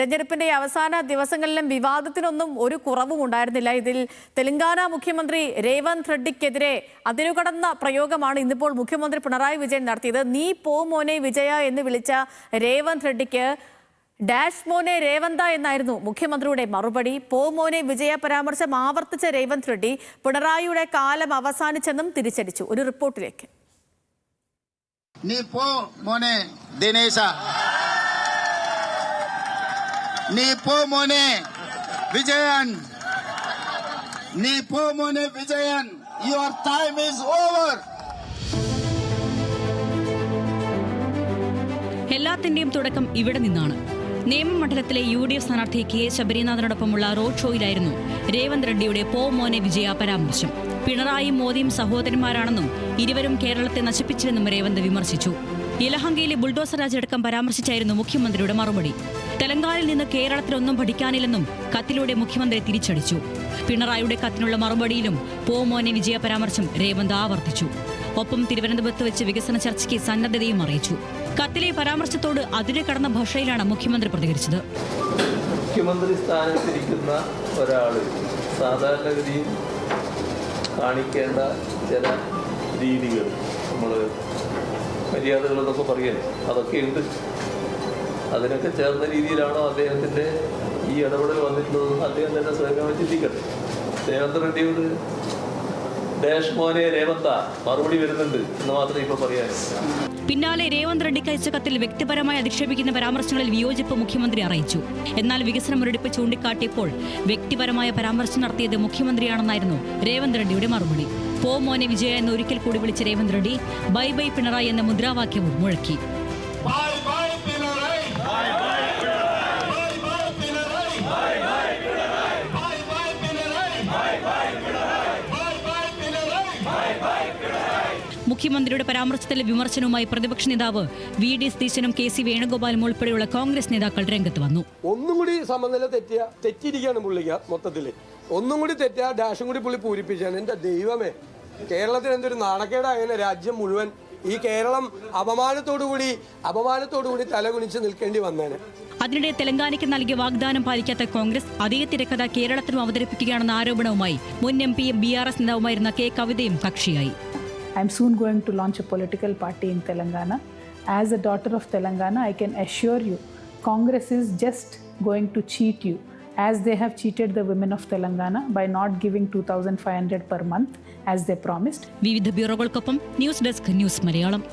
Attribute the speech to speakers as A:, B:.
A: തെരഞ്ഞെടുപ്പിന്റെ അവസാന ദിവസങ്ങളിലും വിവാദത്തിനൊന്നും ഒരു കുറവും ഉണ്ടായിരുന്നില്ല. ഇതിൽ തെലങ്കാന മുഖ്യമന്ത്രി രേവന്ത് റെഡ്ഡിക്കെതിരെ അതിരുകടന്ന പ്രയോഗമാണ് ഇന്നിപ്പോൾ മുഖ്യമന്ത്രി പിണറായി വിജയൻ നടത്തിയത്. നീ പോ മോനെ വിജയ എന്ന് വിളിച്ച രേവന്ത് റെഡ്ഡിക്ക് ഡാഷ് മോനെ രേവന്ത എന്നായിരുന്നു മുഖ്യമന്ത്രിയുടെ മറുപടി. പോ മോനെ വിജയ പരാമർശം ആവർത്തിച്ച രേവന്ത് റെഡ്ഡി പിണറായിയുടെ കാലം അവസാനിച്ചെന്നും തിരിച്ചടിച്ചു. ഒരു റിപ്പോർട്ടിലേക്ക്.
B: നീ പോ മോനെ ദിനേശ, നീ പോ മോനെ വിജയൻ, നീ പോ മോനെ Vijayan, your time is over.
C: എല്ലാത്തിന്റെയും തുടക്കം ഇവിടെ നിന്നാണ്. നിയമമണ്ഡലത്തിലെ UDF സ്ഥാനാർത്ഥി കെ ശബരിനാഥനോടൊപ്പമുള്ള റോഡ് ഷോയിലായിരുന്നു രേവന്ത് റെഡ്ഡിയുടെ പോ മോനെ വിജയ പരാമർശം. പിണറായിയും മോദിയും സഹോദരന്മാരാണെന്നും ഇരുവരും കേരളത്തെ നശിപ്പിച്ചുവെന്നും രേവന്ത് വിമർശിച്ചു. യലഹങ്കയിലെ ബുൾഡോസർ രാജടക്കം പരാമർശിച്ചായിരുന്നു മുഖ്യമന്ത്രിയുടെ മറുപടി. തെലങ്കാനയിൽ നിന്ന് കേരളത്തിലൊന്നും പഠിക്കാനില്ലെന്നും കത്തിലൂടെ മുഖ്യമന്ത്രി തിരിച്ചടിച്ചു. പിണറായിയുടെ കത്തിനുള്ള മറുപടിയിലും പോ മോനെ വിജയ പരാമർശം രേവന്ത് ആവർത്തിച്ചു. ഒപ്പം തിരുവനന്തപുരത്ത് വെച്ച് വികസന ചർച്ചയ്ക്ക് സന്നദ്ധതയും അറിയിച്ചു. കത്തിലെ പരാമർശത്തോട് അതിരെ കടന്ന ഭാഷയിലാണ് മുഖ്യമന്ത്രി പ്രതികരിച്ചത്.
D: മുഖ്യമന്ത്രി സ്ഥാനത്തിരിക്കുന്ന ഒരാള് സാധാരണഗതിയിൽ കാണിക്കേണ്ട ചില രീതികൾ, നമ്മൾ മര്യാദകളെന്നൊക്കെ പറയല്ലേ, അതൊക്കെ ഉണ്ട്. അതിനൊക്കെ ചേർന്ന രീതിയിലാണോ അദ്ദേഹത്തിന്റെ ഈ ഇടപെടൽ വന്നിട്ടുള്ളതെന്ന് അദ്ദേഹം തന്നെ സ്വയം ചിന്തിക്കട്ടെ. രേവന്ത് റെഡ്ഡിയോട് ഡാഷ് മോനെ രേവന്ത മറുപടി വരുന്നുണ്ട് എന്ന് മാത്രമേ ഇപ്പൊ പറയാൻ.
C: പിന്നാലെ രേവന്ത് റെഡ്ഡിക്ക് അയച്ച കത്തിൽ വ്യക്തിപരമായി അധിക്ഷേപിക്കുന്ന പരാമർശങ്ങളിൽ വിയോജിപ്പ് മുഖ്യമന്ത്രി അറിയിച്ചു. എന്നാൽ വികസന മുരടിപ്പ് ചൂണ്ടിക്കാട്ടിയപ്പോൾ വ്യക്തിപരമായ പരാമർശം നടത്തിയത് മുഖ്യമന്ത്രിയാണെന്നായിരുന്നു രേവന്ത് റെഡ്ഡിയുടെ മറുപടി. പോ മോനെ വിജയ എന്ന് ഒരിക്കൽ കൂടി വിളിച്ച രേവന്ത് റെഡ്ഡി ബൈ ബൈ പിണറായി എന്ന മുദ്രാവാക്യവും മുഴക്കി. മുഖ്യമന്ത്രിയുടെ പരാമർശത്തിലെ വിമർശനവുമായി പ്രതിപക്ഷ നേതാവ് VD സതീശനും KC വേണുഗോപാലും ഉൾപ്പെടെയുള്ള കോൺഗ്രസ് നേതാക്കൾ രംഗത്ത് വന്നു.
E: ഒന്നും കൂടി സമനില തെറ്റിയിരിക്കുകയാണ് പുള്ളിക്ക്. മൊത്തത്തില് ഒന്നും കൂടി തെറ്റിയ ഡാഷും കൂടി പുള്ളി പൂരിപ്പിച്ചാണ്. എന്റെ ദൈവമേ, കേരളത്തിന് എന്തൊരു നാണക്കേടായ രാജ്യം മുഴുവൻ. ഈ കേരളം അപമാനത്തോടുകൂടി തലകുനിച്ച് നിൽക്കേണ്ടി വന്നേനെ.
C: അതിനിടെ തെലങ്കാനയ്ക്ക് നൽകിയ വാഗ്ദാനം പാലിക്കാത്ത കോൺഗ്രസ് അതേ തിരക്കഥ കേരളത്തിലും അവതരിപ്പിക്കുകയാണെന്ന ആരോപണവുമായി മുൻ MP BRS നേതാവുമായിരുന്ന K കവിതയും കക്ഷിയായി.
F: I'm soon going to launch a political party in Telangana. As a daughter of Telangana, I can assure you, Congress is just going to cheat you, as they have cheated the women of Telangana by not giving 2,500 per month as they promised.
C: വിവിധ ബ്യൂറോകൾക്കൊപ്പം news desk news Malayalam.